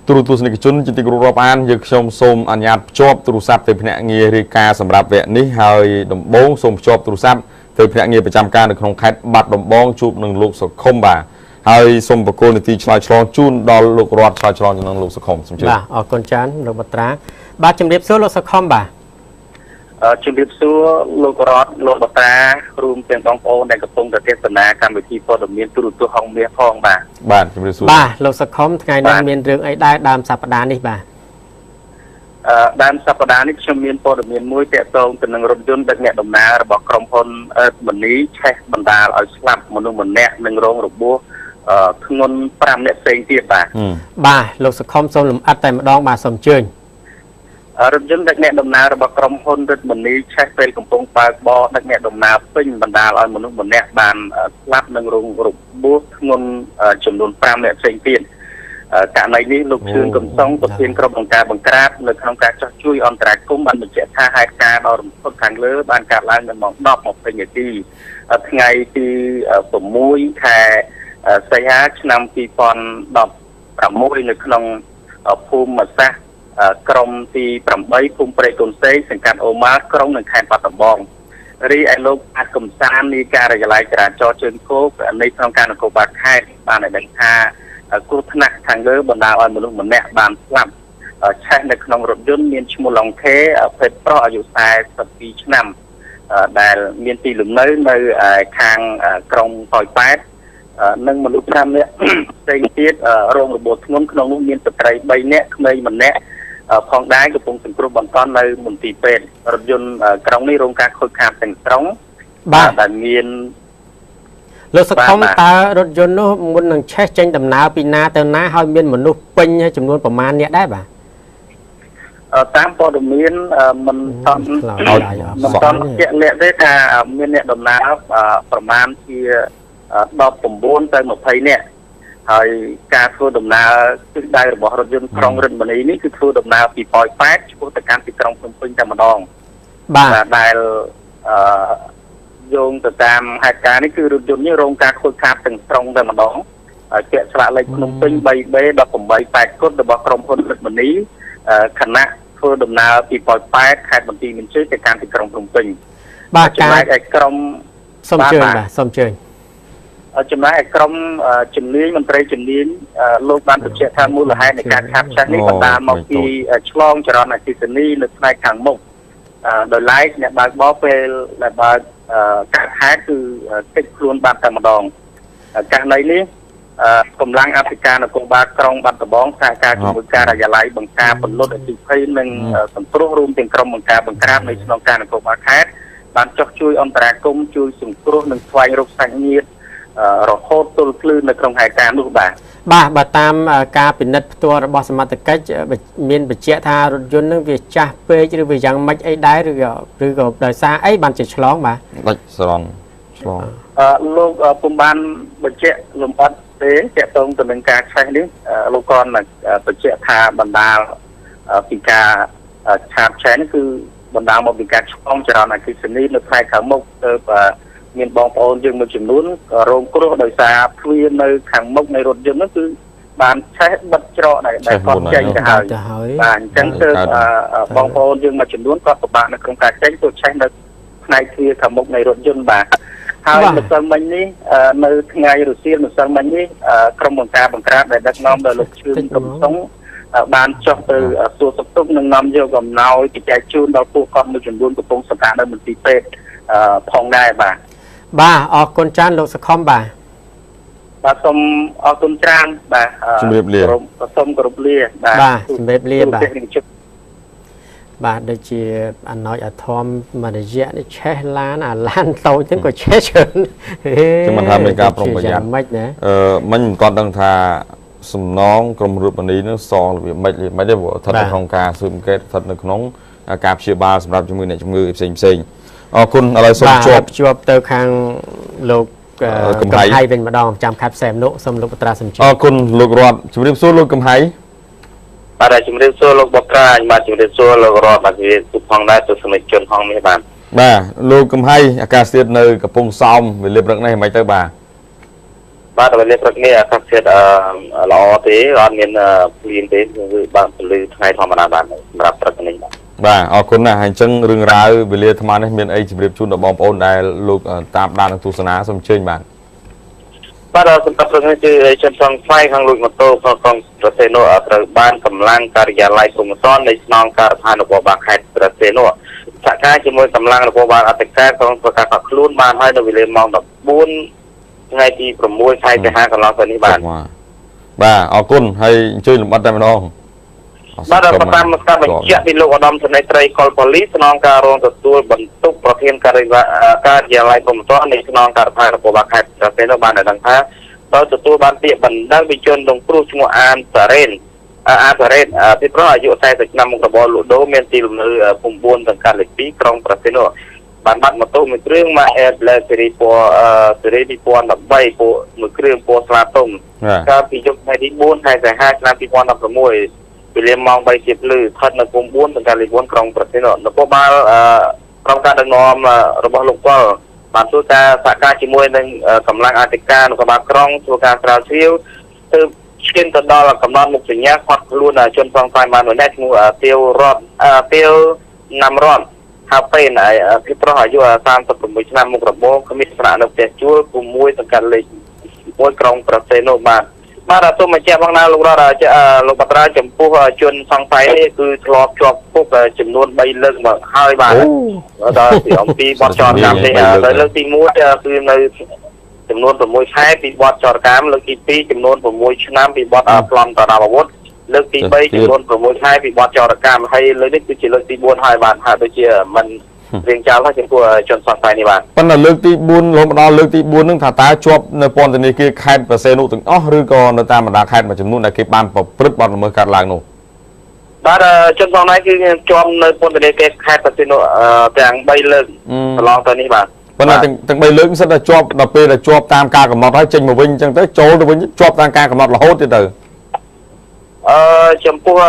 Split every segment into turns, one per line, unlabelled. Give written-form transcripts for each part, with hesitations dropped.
ទូរទស្សនិកជនជាទីគោរពរាប់អានយើងខ្ញុំសូមអនុញ្ញាតភ្ជាប់ទូរស័ព្ទទៅភ្នាក់ងាររាយការណ៍សម្រាប់វគ្គនេះហើយដំបូងសូមភ្ជាប់ទូរស័ព្ទទៅភ្នាក់ងារប្រចាំការនៅក្នុងខេត្តបាត់ដំបងជួបនឹងលោកសុខុមបាទហើយសូមបកគោលនីតិឆ្លើយឆ្លងជូនដល់លោករដ្ឋឆ្លើយឆ្លងទៅនឹងលោកសុខុមសូមជឿ
បាទអរគុណច្រើនលោកបត្រាបាទជំរាបសួរលោកសុខុមបាទ
ជំរាបសួរលោករដ្ឋលោកបត្រារួមទាំងបងប្អូនដែលកំពុងតែទេសនាកម្មវិធីព័ត៌មានទូរទស្សន៍ហងមាសផង
បាទជំរាបសួរ
បាទលោកសុខុមថ្ងៃនេះមានរឿងអីដែរដើមសប្តាហ៍នេះបាទ
ដើមសប្តាហ៍នេះខ្ញុំមានព័ត៌មានមួយទាក់ទងទៅនឹងរថយន្តដឹកអ្នកដំណើររបស់ក្រុមហ៊ុនមនីឆេះបណ្ដាលឲ្យស្លាប់មនុស្សម្នាក់និងរងរបួសធ្ងន់5នាក់ផ្សេងទៀត
បាទលោកសុខុមសូមលម្អិតតែម្ដងបាទសូមអញ្ជើញ
រថយន្តដឹកអ្នកដំណើររបស់ក្រុមហ៊ុនរថមនីឆេះពេលកំពុងបើកបរដឹកអ្នកដំណើរពេញបណ្ដាលឲ្យមនុស្សម្នាក់បានស្លាប់និងរងរបួសធ្ងន់ចំនួន5នាក់ផ្សេងទៀតករណីនេះលោកឈឿនកំសុងប្រធានក្រុមអង្គការបង្ក្រាបនៅក្នុងការចោះជួយអន្តរាគមន៍បានបញ្ជាក់ថាហេតុការណ៍ដ៏រំភើបខាងលើបានកើតឡើងនៅម៉ោង 10:20 នាទីថ្ងៃទី6ខែសីហាឆ្នាំ2016នៅក្នុងភូមិសាស្ត្រក្រុមទី8ភូមិព្រែកកូនសេងសង្កាត់អូម៉ាក្រុងនៅខេត្តបាត់ដំបងរីឯលោកអាកំសាននៃការិយាល័យចរាចរណ៍ជើងគោកនៃក្នុងការនគរបាលខេត្តបានឲ្យដឹងថាគ្រោះថ្នាក់ខាងលើបណ្ដាលឲ្យមនុស្សម្នាក់បានស្លាប់ឆេះនៅក្នុងរថយន្តមានឈ្មោះឡុងខេភេទប្រុសអាយុ42ឆ្នាំដែលមានទីលំនៅនៅខាងក្រុងប៉ោយប៉ែតនិងមនុស្ស5នាក់ផ្សេងទៀតរងរបួសធ្ងន់ក្នុងនោះមានស្ត្រី3នាក់ក្មេង1នាក់ផងដែរកំពុងសង្គ្រោះបន្ទាន់នៅមន្ទីរពេទ្យរថយន្តក្រុងនេះរងការខូចខាតទាំងស្រុង
បាទ
ដែលមាន
លោកសុខុមតើរថយន្តនោះមុននឹងឆេះចេញដំណើរពីណាទៅណាហើយមានមនុស្សពេញចំនួនប្រមាណអ្នកដែរបាទ
តាមព័ត៌មានមិនតន់ជាក់លាក់ទេថាមានអ្នកដំណើរប្រមាណជា19ទៅ20នាក់ហើយការធ្វើដំណើរទិសដៅរបស់រថយន្តក្រុងរិទ្ធមនីនេះគឺធ្វើដំណើរពីប៉ោយប៉ែតឆ្ពោះទៅកាន់ទីក្រុងភ្នំពេញតែម្ដង
បាទ
ដែលយោងទៅតាមហេតុការណ៍នេះគឺរថយន្តនេះរងការខូចខាតទាំងស្រុងតែម្ដងហើយពាក់ស្លាកលេខភ្នំពេញ 3B 1880គុតរបស់ក្រុមហ៊ុនរិទ្ធមនីខណៈធ្វើដំណើរពីប៉ោយប៉ែតខេត្តបន្ទាយមានជ័យទៅកាន់ទីក្រុងភ្នំពេញ
បាទ
ចំណែកឯក្រុម
សូមជើញបាទសូមជើញ
ចំណែកឯក្រុមជំនាញមន្ត្រីជំនាញលោកបានបញ្ជាក់ថាមូលហេតុនៃការខាត់ឆេះនេះបណ្ដាលមកពីឆ្លងចរន្តអគ្គិសនីនៅផ្នែកខាងមុខដោយឡែកអ្នកបើកបរពេលដែលបើកកាត់ហេតុគឺតិចខ្លួនបាត់តែម្ដងករណីនេះកម្លាំងអធិការនគរបាលក្រុងបាត់ដំបងសហការជាមួយការិយាល័យបង្ការពន្លត់អគ្គិភ័យនិងសង្គ្រោះរួមទាំងក្រុមបង្ការបង្ក្រាបនៅក្នុងការនគរបាលខេត្តបានចុះជួយអន្តរាគមន៍ជួយសង្គ្រោះនិងស្វែងរកសាច់ញាតិរហូតទល់ភ្លឺនៅក្នុងហេតុការណ៍នោះបាទ
បើតាមការពិនិត្យផ្ទាល់របស់សមត្ថកិច្ចមានបញ្ជាក់ថារថយន្តនឹងវាចាស់ពេកឬវាយ៉ាងម៉េចអីដែរឬក៏ដោយសារអីបានជាឆ្លងបាទ
ដាច់ស្រង់ឆ្លង
លោកពុំបានបញ្ជាក់លម្អិតទេទាក់ទងទៅនឹងការឆេះនេះលោកគាត់បញ្ជាក់ថាបណ្ដាលពីការឆាបឆេះនេះគឺបណ្ដាលមកពីការឆ្លងចរន្តអគ្គិសនីនៅផ្នែកខាងមុខទៅមានបងប្អូនយើងមួយចំនួនរងគ្រោះដោយសារទ្វារនៅខាងមុខនៃរថយន្តនោះគឺបានឆេះបិទច្រកដែលគាត់ចេញទៅហើយបាទអញ្ចឹងទៅបងប្អូនយើងមួយចំនួនគាត់ពិបាកនៅក្នុងការចេញទៅឆេះនៅផ្នែកទ្វារខាងមុខនៃរថយន្តបាទហើយម្សិលមិញនេះនៅថ្ងៃរសៀលម្សិលមិញនេះក្រុមបង្ការបង្ក្រាបដែលដឹកនាំដោយលោកឈឿនកំសុងបានចុះទៅសួរសុខទុក្ខនិងនាំយកអំណោយទៅចែកជូនដល់ពួកគាត់មួយចំនួនកំពុងសម្រាកនៅមន្ទីរពេទ្យផងដែរបាទ
អរគុណច្រើនលោកសុខុម
បាទសូមអរគុណច្រើនបាទ
ជំរាបលា
សូមគោរពលា
បាទជំរាបលាបាទដូចជាអណោចអាធមមួយរយៈនេះឆេះឡានអាឡានតូចហ្នឹងក៏ឆេះច្រើន
ខ្ញុំមិនថាមានការប្រុងប្រយ័ត្នមិញមិនទាន់ដឹងថាសំណងក្រុមរដ្ឋមនីនឹងសងរបៀបមិនទេព្រោះស្ថិតនៅក្នុងការស៊ើបអង្កេតស្ថិតនៅក្នុងការព្យាបាលសម្រាប់ជំងឺផ្សេងអរគុណឥឡូវសូម
ភ្ជាប់ទៅខាងលោកកំហៃវិញម្ដងចាំខេត្តផ្សេងនោះសូមលោកបត្រាសំជឿ
អរគុណលោករដ្ឋជំរាបសួរលោកកំហៃ
បាទជំរាបសួរលោកបត្រាបាទជំរាបសួរលោករដ្ឋបាទជំរាបសួរផងដែរទស្សនិកជនផងនេះបាទ
លោកកំហៃអាកាសធាតុនៅកំពង់សោមវេលាព្រឹកនេះមិនទៅបាទ
បាទវេលាព្រឹកនេះអាកាសធាតុល្អទេអត់មានភ្លៀងទេគឺបានពលឺថ្ងៃធម្មតាបានសម្រាប់ព្រឹកនេះ
បាទអរគុណណាស់ហើយអញ្ចឹងរឿងរ៉ាវវេលាថ្មនេះមានអីជម្រាបជូនដល់បងប្អូនដែលលោកតាមដាននិងទស្សនាសូមអញ្ជើញបាទ
សម្រាប់ព្រឹកនេះគឺជនសង្ស័យខាងលួចម៉ូតូក្នុងប្រទេសនោះត្រូវបានកម្លាំងការិយាល័យព្រំប្រទាននៃស្នងការដ្ឋាននគរបាលខេត្តប្រទេសនោះសហការជាមួយកម្លាំងនគរបាលអធិការក្នុងប្រកាសខាត់ខ្លួនបានហើយនៅវេលាម៉ោង14ថ្ងៃទី6ខែសីហាកន្លងទៅនេះបាទ
អរគុណហើយអញ្ជើញលំអិតតែម្ដង
បាទតាមការបញ្ជាក់ពីលោកឧត្តមសេនីយ៍ត្រីកុលប៉ូលីសស្នងការរងទទួលបន្ទុកប្រធានការិយាល័យព្រំប្រទាននៃស្នងការដ្ឋាននគរបាលខេត្តប្រទេសនោះបានដឹងថាដោយទទួលបានពាក្យបណ្ដឹងពីជនរងគ្រោះឈ្មោះអានសារ៉េនពីប្រុសអាយុ40ឆ្នាំមុខរបរលក់ដូរមានទីលំនៅភូមិ4សង្កាត់លេខ2ក្រុងប្រទេសនោះបានបាត់ម៉ូតូមួយគ្រឿង Maserati Black Series ពណ៌ស៊េរី2013មួយគ្រឿងពណ៌ស្លាទុំកាលពីយប់ថ្ងៃទី4ខែសីហាឆ្នាំ2016វេលាម៉ោង3:00ស្ថិតនៅភូមិ4សង្កាត់លេខ4ក្រុងប្រទេសនោះនគរបាលក្រុមការដឹកនាំរបស់លោកកុលបានធ្វើការសហការជាមួយនឹងកម្លាំងអធិការនគរបាលក្រុងធ្វើការស្រាវជ្រាវទៅឈានទៅដល់កំណត់មុខសញ្ញាខាត់ខ្លួនជនសង្ស័យបានមួយនាក់ឈ្មោះទាវណាំរតហើយពេលពីប្រុសអាយុ36ឆ្នាំមុខរបរគ្មានស្នាក់នៅផ្ទះជួលភូមិ1សង្កាត់លេខ1ក្រុងប្រទេសនោះបាទសូមបញ្ជាក់ផងណាលោករដ្ឋលោកបត្រាចំពោះជនសង្ស័យនេះគឺធ្លាប់ជាប់គុកចំនួន3លើកមកហើយបាទដល់ពីអំពីបទចោទកម្មនេះដល់លើកទី1គឺនៅចំនួន6ខែពីបទចោទកម្មលើកទី2ចំនួន6ឆ្នាំពីបទប្លន់ប្រដាប់អាវុធលើកទី3ចំនួន6ខែពីបទចោទកម្មហើយលើកនេះគឺជាលើកទី4ហើយបាទហើយដូចជាមិនរៀងចោលហើយចំពោះជនសង្ស័យនេះបាទ
ប៉ុន្តែលើកទី4រហូតដល់លើកទី4នឹងថាតើជាប់នៅពន្ធនាគារខេត្តប្រសេនុទាំងអស់ឬក៏នៅតាមបណ្ដាខេត្តមួយចំនួនដែលគេបានប្រព្រឹត្តបទល្មើសកើតឡើងនោះ
បាទជនសង្ស័យគឺជាប់នៅពន្ធនាគារខេត្តប្រសេនុទាំង3លើកកន្លងទៅនេះបាទ
ប៉ុន្តែទាំង3លើកសិតតែជាប់ដល់ពេលដែលជាប់តាមការកំណត់ហើយចេញមកវិញអញ្ចឹងទៅចូលទៅវិញជាប់តាមការកំណត់រហូតទៀតទៅ
ចំពោះ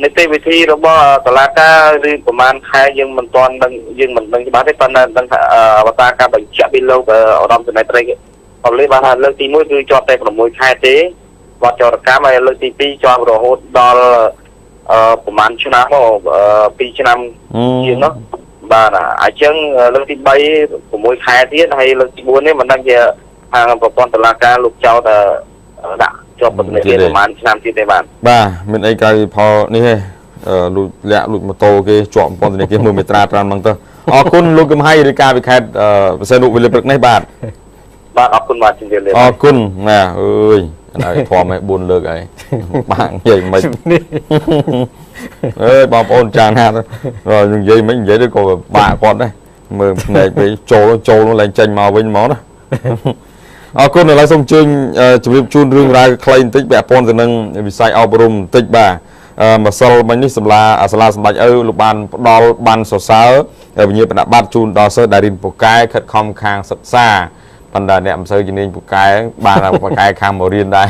នីតិវិធីរបស់តុលាការឬប្រមាណខែយើងមិនទាន់ដឹងយើងមិនដឹងច្បាស់ទេប៉ុន្តែដឹងថាអវតារការបញ្ជាក់ពីលោកឧត្តមសេនីយ៍ត្រីប៉ូលីសបានថាលើកទី1គឺជាប់តែ6ខែទេបទចោទកម្មហើយលើកទី2ជាប់រហូតដល់ប្រមាណឆ្នាំ2ឆ្នាំជាងនោះបាទអញ្ចឹងលើកទី3 6ខែទៀតហើយលើកទី4នេះមិនដឹងជាខាងប្រព័ន្ធតុលាការលោកចោទដាក់ជាប់ពន្ធនាគារប្រហែលឆ្នាំទៀតទេបាទ
មានអីក្រៅផលនេះទេលួចម៉ូតូគេជាប់ពន្ធនាគារ1មេត្រា5ហ្នឹងទៅអរគុណលោកកឹមហៃរាយការណ៍ពីខេត្តប្រសេនុវេលាព្រឹកនេះបាទ
អរគុណបាទជំរាបលា
អរគុណណាអើយហើយធំឲ្យ4លើកហើយបាទនិយាយមិនអើយបងប្អូនចាងណាស់និយាយមិននិយាយទៅក៏បាក់គាត់ដែរមើលភ្នែកពេលចូលនោះឡើងចេញមកវិញហ្មងណាអរគុណឥឡូវសូមអញ្ជើញជម្រាបជូនរឿងរ៉ាវខ្លីបន្តិចពាក់ព័ន្ធទៅនឹងវិស័យអប់រំបន្តិចបាទម្សិលមិញនេះសាលាសម្ដេចឪលោកបានផ្ដល់បានសរសើរវិញ្ញាបនបត្រជូនដល់សិស្សដែលរៀនពូកែខិតខំខាងសិក្សាប៉ុន្តែអ្នកមិនសូវជំនាញពូកែបានពូកែខាងមករៀនដែរ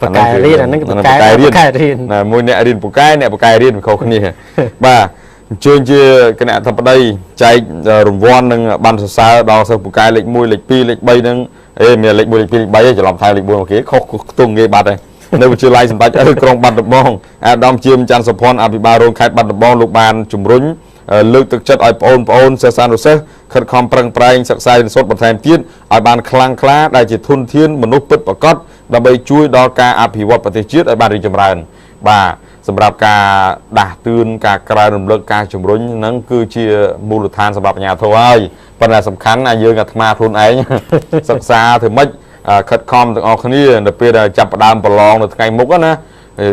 ប
កែរៀនអាហ្នឹងពូកែរៀន
មួយអ្នករៀនពូកែអ្នកពូកែរៀនខុសគ្នាបាទអញ្ជើញជាគណៈអធិបតីចែករង្វាន់នឹងបានសរសើរដល់សិស្សពូកែលេខ1លេខ2លេខ3ហ្នឹងមានលេខ1លេខ2លេខ3ឯងច្រឡំថៃលេខ4មកគេខុសខ្ទង់គេបាត់ហើយនៅវិទ្យាល័យសម្ដេចឪក្រុងបាត់ដំបងអាដាមជាមច័ន្ទសុផាន់អភិបាលរងខេត្តបាត់ដំបងលោកបានជំរុញលើកទឹកចិត្តឲ្យបងប្អូនសិស្សានុសិស្សខិតខំប្រឹងប្រែងសិក្សារៀនសូត្របន្ថែមទៀតឲ្យបានខ្លាំងក្លាដែលជាធនធានមនុស្សពិតប្រាកដដើម្បីជួយដល់ការអភិវឌ្ឍប្រទេសជាតិឲ្យបានរីកចម្រើនបាទសម្រាប់ការដាស់តឿនការក្រៅរំលឹកការជំរុញហ្នឹងគឺជាមូលដ្ឋានសម្រាប់អាជ្ញាធរហើយប៉ុន្តែសំខាន់ណាយើងអាត្មាខ្លួនឯងសិក្សាធ្វើម៉េចខិតខំទាំងអស់គ្នានៅពេលដែលចាប់ផ្ដើមប្រឡងនៅថ្ងៃមុខណា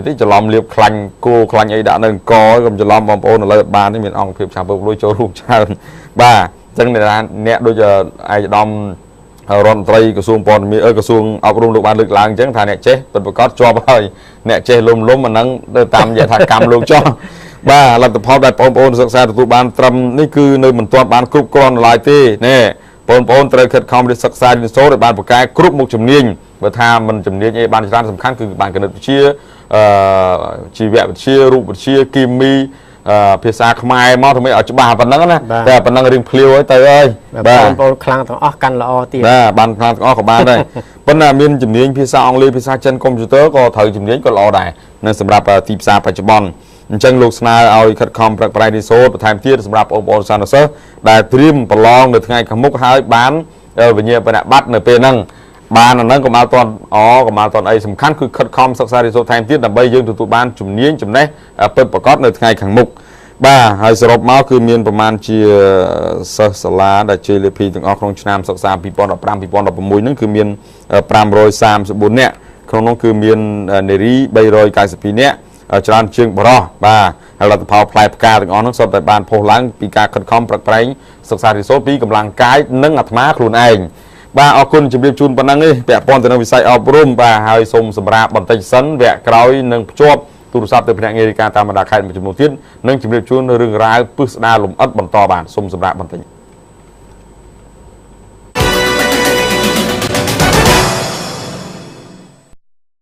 ទីច្រឡំលៀបខ្លាញ់គោខ្លាញ់អីដាក់នៅអង្គកុំច្រឡំបងប្អូនឥឡូវបាននេះមានអង្គភាពឆាប់ពុកលុយចូលរួមច្រើនបាទអញ្ចឹងអ្នកដូចឯកឧត្តមរដ្ឋមន្ត្រីក្រសួងព័ត៌មានក្រសួងអប់រំលោកបានលើកឡើងអញ្ចឹងថាអ្នកចេះពិតប្រាកដជាប់ហើយអ្នកចេះលំអាហ្នឹងទៅតាមយថាកម្មលោកចោះបាទលទ្ធផលដែលបងប្អូនសិក្សាទទួលបានត្រឹមនេះគឺនៅមិនទាន់បានគ្រប់គ្រាន់ឡើយទេណែបងប្អូនត្រូវខិតខំរៀនសិក្សារៀនសូត្រឲ្យបានប្រកែគ្រប់មុខជំនាញបើថាមិនជំនាញអីបានច្រើនសំខាន់គឺបានគណិតវិទ្យាជីវវិទ្យារូបវិទ្យាគីមី ភាសាខ្មែរមកធ្វើឲ្យច្បាស់ប៉ុណ្ណឹងណាតែប៉ុណ្ណឹងរៀងភ្លាវហើយទៅអើយ
បងប្អូនខ្លាំងទាំងអស់កាន់ល្អទៀត
បាទបានខ្លាំងទាំងអស់ក៏បានដែរប៉ុន្តែមានជំនាញភាសាអង់គ្លេសភាសាចិនកុំព្យូទ័រក៏ត្រូវជំនាញក៏ល្អដែរនៅសម្រាប់ទីផ្សារបច្ចុប្បន្នអញ្ចឹងលោកស្នើឲ្យខិតខំប្រឹកប្រែងរៀនសូត្របន្ថែមទៀតសម្រាប់បងប្អូនសាស្ត្រសិស្សដែលត្រៀមប្រឡងនៅថ្ងៃខាងមុខហើយបានវិញ្ញាបនបត្រនៅពេលហ្នឹងបានអាហ្នឹងកុំឲ្យតន់កុំឲ្យតន់អីសំខាន់គឺខិតខំសិក្សារៀនសូត្រថែមទៀតដើម្បីយើងទទួលបានជំនាញចំណេះពិតប្រាកដនៅថ្ងៃខាងមុខបាទហើយសរុបមកគឺមានប្រមាណជាសិស្សសាលាដែលជ័យលាភីទាំងអស់ក្នុងឆ្នាំសិក្សា2015 2016ហ្នឹងគឺមាន534នាក់ក្នុងនោះគឺមាននារី392នាក់ច្រើនជាងបរិះបាទហើយលទ្ធផលផ្លែផ្កាទាំងអស់ហ្នឹងសុទ្ធតែបានផុសឡើងពីការខិតខំប្រឹកប្រែងសិក្សារៀនសូត្រពីកម្លាំងកាយនិងអាត្មាខ្លួនឯងបាទអរគុណជម្រាបជូនប៉ុណ្ណឹងទេពាក់ព័ន្ធទៅនឹងវិស័យអប់រំបាទហើយសូមសម្រាប់បន្តិចសិនវគ្គក្រោយនឹងភ្ជាប់ទូរស័ព្ទទៅភ្នាក់ងាររាយការណ៍តាមបណ្ដាខេត្តមួយចំនួនទៀតនិងជម្រាបជូនរឿងរ៉ាវពិស្ដារលំអិតបន្តបាទសូមសម្រាប់បន្តិច